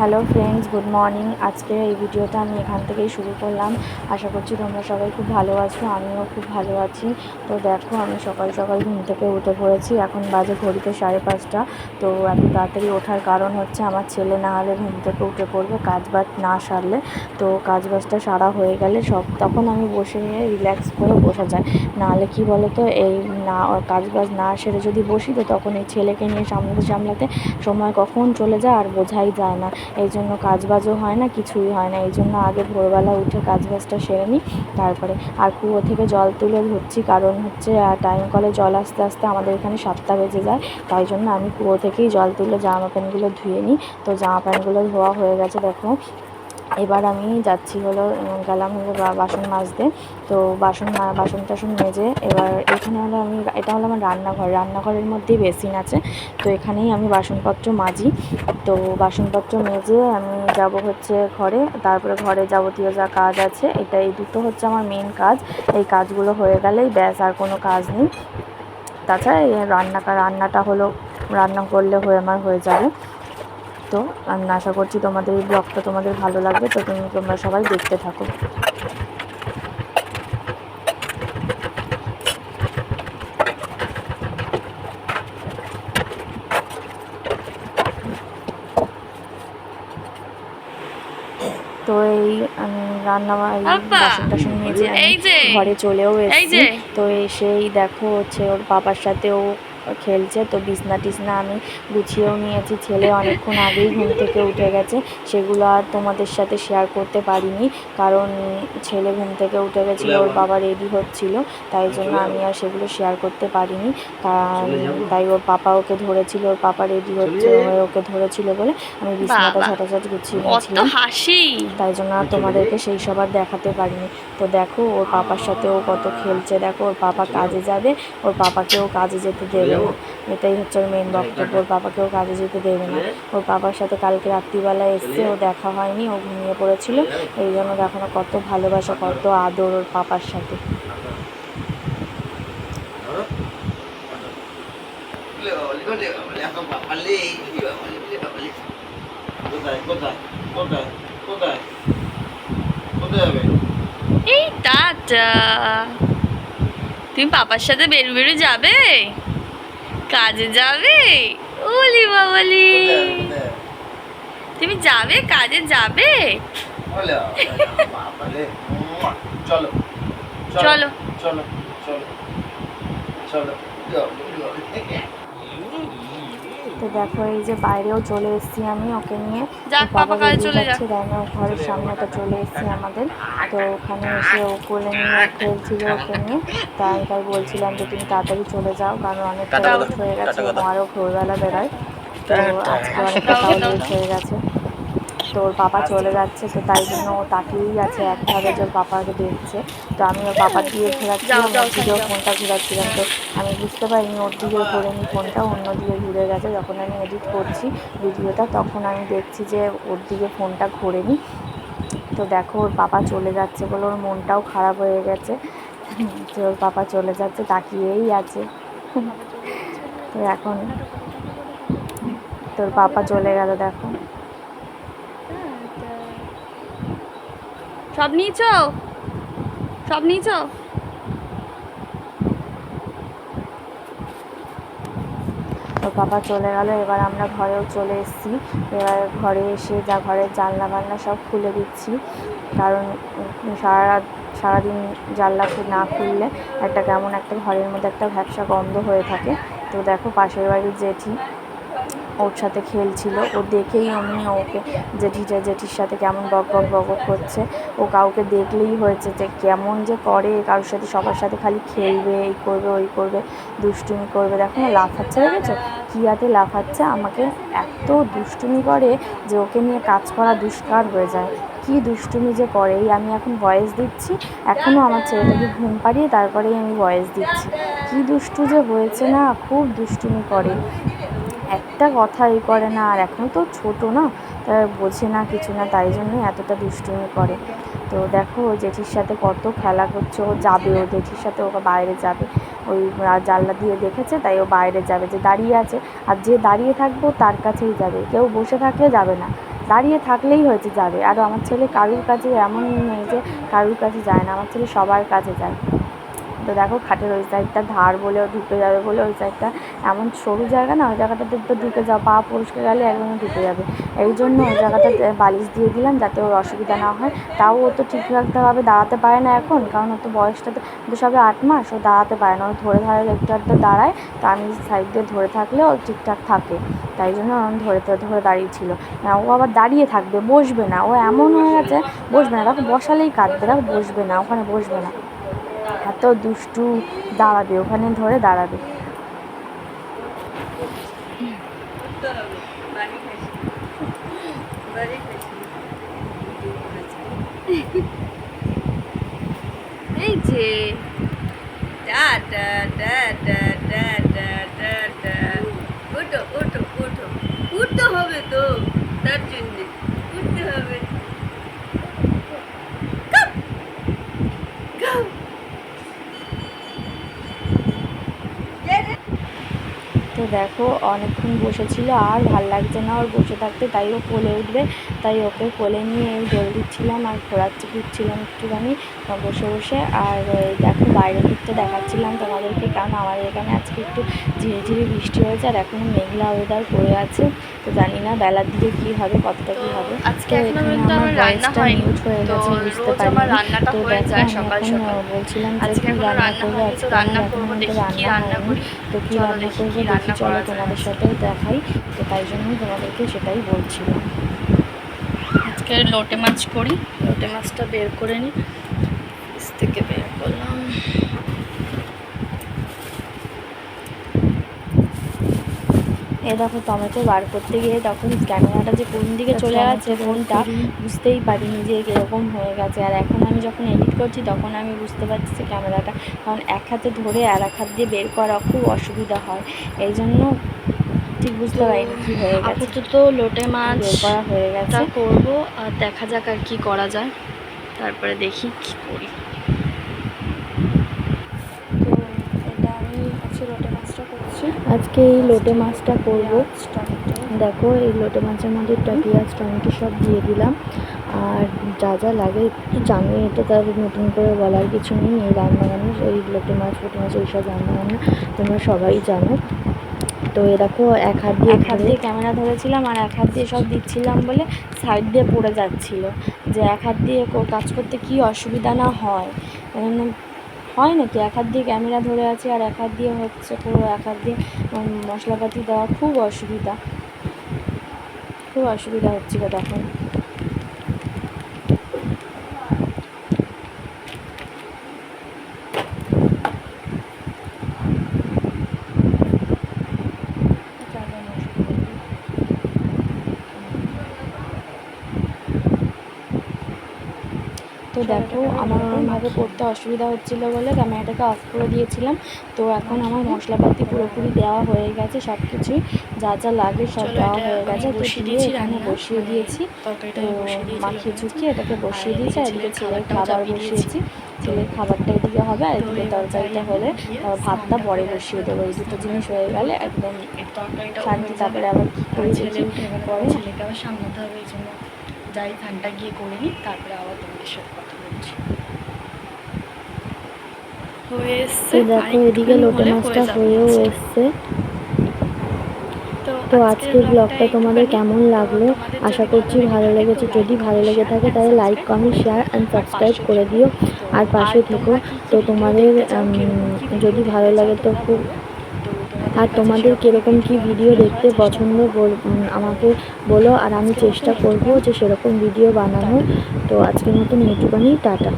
Hello friends, good morning. আজকে এই ভিডিওটা আমি এখান থেকেই শুরু করলাম। আশা করছি তোমরা সবাই খুব ভালো আছো, আমিও খুব ভালো আছি। তো দেখো, আমি সকাল সকাল ঘুম থেকে উঠে পড়েছি। এখন বাজে ঘড়িতে 5:30। তো এত তাড়াতাড়ি ওঠার কারণ হচ্ছে আমার ছেলে না হলে ঘুম থেকে উঠে পড়বে কাজবাজ না সারলে। তো কাজবাজটা সারা হয়ে গেলে তখন আমি বসে নিয়ে রিল্যাক্স করে বসা যায়। নাহলে কি বলো তো, এই না কাজবাজ না সেরে যদি বসি তো তখন এই ছেলেকে নিয়ে সামলাতে সময় কখন চলে যায় আর বোঝাই যায় না। এই জন্য কাজবাজও হয় না, কিছুই হয় না। এই জন্য আগে ভোরবেলা উঠে কাজবাজটা সেরে নিই, তারপরে আর কুয়ো থেকে জল তুলে ধরছি। কারণ হচ্ছে টাইম কলে জল আসতে আসতে আমাদের এখানে 7টা বেজে যায়। তাই জন্য আমি কুয়ো থেকেই জল তুলে জামা প্যান্টগুলো ধুয়ে নিই। তো জামা প্যান্টগুলো ধোয়া হয়ে গেছে দেখো। এবার আমি যাচ্ছি গেলাম বাসন মাজতে। তো বাসন টাসন মেজে এবার এখানে এটা হলো আমার রান্নাঘরের মধ্যেই বেসিন আছে। তো এখানেই আমি বাসনপত্র মাজি। তো বাসনপত্র মেজে আমি যাব হচ্ছে ঘরে, তারপরে ঘরে যাবতীয় যা কাজ আছে এই দুটো হচ্ছে আমার মেন কাজ। এই কাজগুলো হয়ে গেলেই ব্যাস, আর কোনো কাজ নেই। তাছাড়া এই রান্নাটা রান্না করলে আমার হয়ে যাবে। তো আমি আশা করছি তোমাদের এই ব্লগটা তোমাদের ভালো লাগবে। তো তোমরা সবাই দেখতে থাকো। তো এই বাসন টাসন মেজে আমি ঘরে চলেও এসেছি। তো এসেই দেখো হচ্ছে ওর বাবার সাথেও খেলছে। তো বিছনা টিছনা আমি গুছিয়েও নিয়েছি। ছেলে অনেকক্ষণ আগেই ঘুম থেকে উঠে গেছে, সেগুলো আর তোমাদের সাথে শেয়ার করতে পারিনি। কারণ ছেলে ঘুম থেকে উঠে গেছিলো, ওর বাবা রেডি হচ্ছিল, তাই জন্য আমি আর সেগুলো শেয়ার করতে পারিনি। তাই ওর পাপা ওকে ধরেছিল, ওর পাপা রেডি হচ্ছে ওকে ধরেছিল বলে আমি বিছনাটা ঝটাঝট গুছিয়ে নিয়েছিলাম। তাই জন্য আর তোমাদেরকে সেই সব আর দেখাতে পারিনি। তো দেখো ওর পাপার সাথে ও কত খেলছে। দেখো ওর পাপা কাজে যাবে, ওর পাপাকেও কাজে যেতে দেবে না। এটাই হচ্ছে ওর মেন বক্তব্য, ওর পাপাকেও কাজে যেতে দেবে না। ওর পাপার সাথে কালকে রাত্রিবেলা এসছে, ও দেখা হয়নি, ও ঘুমিয়ে পড়েছিল। এই জন্য দেখো না কত ভালোবাসা, কত আদর ওর পাপার সাথে। এই টাটা, তুমি পাপার সাথে বেরু যাবে, কাজে যাবে? ওলি বাবালি, তুমি যাবে, কাজে যাবে? চলো চলো চলো চলো। তো দেখো এই যে বাইরেও চলে এসেছি আমি ওকে নিয়ে। বাবা বেরিয়ে যাচ্ছে, তাই না ঘরের সামনেটা চলে এসেছি আমাদের। তো ওখানে এসে ও কোলে নিয়ে খেলছিল ওকে নিয়ে। তাই বলছিলাম যে তুমি তাড়াতাড়ি চলে যাও, কারণ অনেকটা লেট হয়ে গেছে, আরও ভোরবেলা বেড়ায়। তো আজকে অনেকটা লেট হয়ে গেছে। তো ওর পাপা চলে যাচ্ছে, তো তাই জন্য ও তাকিয়েই আছে একভাবে যে ওর পাপাকে দেখছে। তো আমি ওর পাপার দিয়ে ঘোরাচ্ছিলাম, ওর দিকেও ফোনটা ঘোরাচ্ছিলাম। তো আমি বুঝতে পারিনি ওর দিকে ঘোরেনি ফোনটা, অন্য দিকে ঘুরে গেছে। যখন আমি এডিট করছি ভিডিওটা তখন আমি দেখছি যে ওর দিকে ফোনটা ঘোরেনি। তো দেখো ওর পাপা চলে যাচ্ছে বলে ওর মনটাও খারাপ হয়ে গেছে যে ওর পাপা চলে যাচ্ছে, তাকিয়েই আছে। তো এখন তোর পাপা চলে গেল দেখো। সব নিয়েছ, সব নিয়েছ? ওর পাপা চলে গেল। এবার আমরা ঘরেও চলে এসেছি। এবার ঘরে এসে ঘরের জানলা বান্না সব খুলে দিচ্ছি, কারণ সারাদিন জানলা না খুললে কেমন একটা ঘরের মধ্যে একটা ভ্যাপসা গন্ধ হয়ে থাকে। তো দেখো পাশের বাড়ির জেঠি ওর সাথে খেলছিল, ও দেখেই ওকে জেঠির সাথে কেমন বক বক করছে। ও কাউকে দেখলেই হয়েছে যে কেমন যে করে, কারোর সাথে সবার সাথে খালি খেলবে, এই করবে ওই করবে, দুষ্টুমি করবে। দেখো না লাফাচ্ছে, দেখেছো কী হাতে লাফাচ্ছে। আমাকে এত দুষ্টুমি করে যে ওকে নিয়ে কাজ করা দুষ্কার হয়ে যায়। কি দুষ্টুমি যে করে। আমি এখন ভয়েস দিচ্ছি, এখনও আমার ছেলেটাকে ঘুম পাড়িয়ে তারপরেই আমি ভয়েস দিচ্ছি। কি দুষ্টু যে হয়েছে না, খুব দুষ্টুমি করে, একটা কথাই করে না। আর এখন তো ছোটো না, তাই বোঝে না কিছু না, তাই জন্যই এতটা দুষ্টুমি করে। তো দেখো ও জেঠির সাথে কত খেলা করছে। ও যাবে, ও জেঠির সাথে ওকে বাইরে যাবে, ওই জানলা দিয়ে দেখেছে তাই ও বাইরে যাবে। যে দাঁড়িয়ে আছে, আর যে দাঁড়িয়ে থাকবো তার কাছেই যাবে, কেউ বসে থাকলে যাবে না। দাঁড়িয়ে থাকলেই হয়েছে যাবে। আর আমার ছেলে কারুর কাছে এমন নেই যে কারুর কাছে যায় না, আমার ছেলে সবার কাছে যায়। তো দেখো খাটের ওই সাইডটা ধার বলেও ঢুকে যাবে বলে ওই সাইডটা এমন সরু জায়গা না, ওই জায়গাটাতে তো ঢুকে যাও, পা পরিষ্কার গেলে একদমই ঢুকে যাবে। এই জন্য ওই জায়গাটাতে বালিশ দিয়ে দিলাম যাতে ওর অসুবিধা না হয়। তাও ও তো ঠিকঠাকভাবে দাঁড়াতে পারে না এখন, কারণ ও তো বয়সটা তো সবে 8 মাস, ও দাঁড়াতে পারে না। ও ধরে একটু আধটু দাঁড়ায়, তো আমি সাইড দিয়ে ধরে থাকলে ও ঠিকঠাক থাকে, তাই জন্য আমি ধরে দাঁড়িয়েছিল। ও আবার দাঁড়িয়ে থাকবে, বসবে না। ও এমন হয়ে গেছে বসবে না, দেখো বসালেই কাঁদবে, দেখো বসবে না, ওখানে বসবে না, এত দুষ্টু। দাঁড়াবে, ওখানে ধরে দাঁড়াবে। এই যে ওঠো ওঠো ওঠো, উঠতে হবে তো, তার জন্য উঠতে হবে। তো দেখো অনেকক্ষণ বসেছিল, আর ভাল লাগছে না ওর বসে থাকতে, তাই ও কোলে উঠবে, তাই ওকে কোলে নিয়ে দোল দিচ্ছিলাম আর ঘুরছিলাম একটুখানি বসে বসে। আর দেখো বাইরের দিকটা দেখাচ্ছিলাম তোমাদেরকে, কারণ আমাদের এখানে আজকে একটু ঝিরিঝিরি বৃষ্টি হয়েছে আর এখনও মেঘলা ওয়েদার করে আছে। তো জানি না বেলার দিকে কী হবে, কতটা কী হবে। আজকে তো এখনো এখানে পর্যন্ত আমার আমার রান্না ভয়েসটা হয়নি, মিউট হয়ে তো গেছে, বুঝতে রোজ আমার পারিনি। রান্নাটা তো হয়ে দেখো যায় আমি সকাল এখন সকাল। বলছিলাম যে আজকে কী এখনো রান্না রান্না করবো। হয়নি, তো আজকে রান্না আমার করবো, এখনো দেখি কি রান্না রান্না হয়নি। করি। তো কী চলো রান্না দেখি করবো কি দেখি, রান্না চলো করা যায় তোমাদের আজকে। সাথেও দেখাই। তো তাই জন্যই তোমাদেরকে সেটাই বলছিলাম। আজকে লোটে মাছ করি, লোটে মাছটা বের করে নিই, ফ্রিজ থেকে বের করলাম। এ দেখো টমেটো বার করতে গিয়ে তখন ক্যামেরাটা যে কোন দিকে চলে গেছে ফোনটা বুঝতেই পারিনি যে এরকম হয়ে গেছে। আর এখন আমি যখন এডিট করছি তখন আমি বুঝতে পারছি যে ক্যামেরাটা, কারণ এক হাতে ধরে আর এক হাত দিয়ে বের করা খুব অসুবিধা হয়, এই জন্য ঠিক বুঝতে পারিনি কী হয়ে গেছে। আপাতত লোটে মাছ বের করা হয়ে গেছে করবো, আর দেখা যাক আর কি করা যায়, তারপরে দেখি কি করি। আজকে এই লোটে মাছটা করবো। দেখো এই লোটে মাছের মধ্যে পেঁয়াজ টমেটো সব দিয়ে দিলাম, আর যা যা লাগে একটু জানি, এটা তার নতুন করে বলার কিছু নেই। এই রান্নাবান্না এই লোটে মাছ এইসব রান্নাবান্না তোমরা সবাই জানো। তো এ দেখো এক হাত দিয়ে ক্যামেরা ধরেছিলাম আর এক হাত দিয়ে সব দিচ্ছিলাম বলে সাইড দিয়ে পড়ে যাচ্ছিলো, যে এক হাত দিয়ে কাজ করতে কি অসুবিধা না হয়, হয় নাকি? এক হাত দিয়ে ক্যামেরা ধরে আছে আর এক হাত দিয়ে হচ্ছে পুরো এক হাত দিয়ে মশলাপাতি দেওয়া, খুব অসুবিধা হচ্ছিলো তখন। তো দেখো আমার ওরমভাবে করতে অসুবিধা হচ্ছিলো বলে ক্যামেরাটাকে অফ করে দিয়েছিলাম। তো এখন আমার মশলাপাতি পুরোপুরি দেওয়া হয়ে গেছে, সব কিছুই যা যা লাগে সব দেওয়া হয়ে গেছে। তো দিয়ে এখানে বসিয়ে দিয়েছি, তো মাখিয়ে ঝুঁকিয়ে এটাকে বসিয়ে দিয়েছি। আর এদিকে ছেলের খাবার বসিয়েছি, ছেলের খাবারটা এদিকে হবে আর এদিকে তরকারিটা হলে ভাতটা পরে বসিয়ে দেবো। এই দুটো জিনিস হয়ে গেলে একদম শান্তি। তারপরে আবার কী করে ছেলে উঠে গেলে পরে ছেলেকে আবার সামলাতে হবে, এই জন্য যাই ফ্যানটা গিয়ে করে নিই, তারপরে আবার তোমাদের সাথে কথা বলছি। হয়ে এসছে, দেখো এদিকে লোটে মাছটা হয়েও এসছে। তো আজকের ব্লগটা তোমাদের কেমন লাগলো, আশা করছি ভালো লেগেছে। যদি ভালো লেগে থাকে তাহলে like comment share and subscribe করে দিও আর পাশে থেকো। তো তোমাদের যদি ভালো লাগে তো খুব, আর তোমাদের কীরকম কী ভিডিও দেখতে পছন্দ আমাকে বলো, আর আমি চেষ্টা করব যে সেরকম ভিডিও বানানোর। তো আজকের মতন এইটুখানি, টাটা।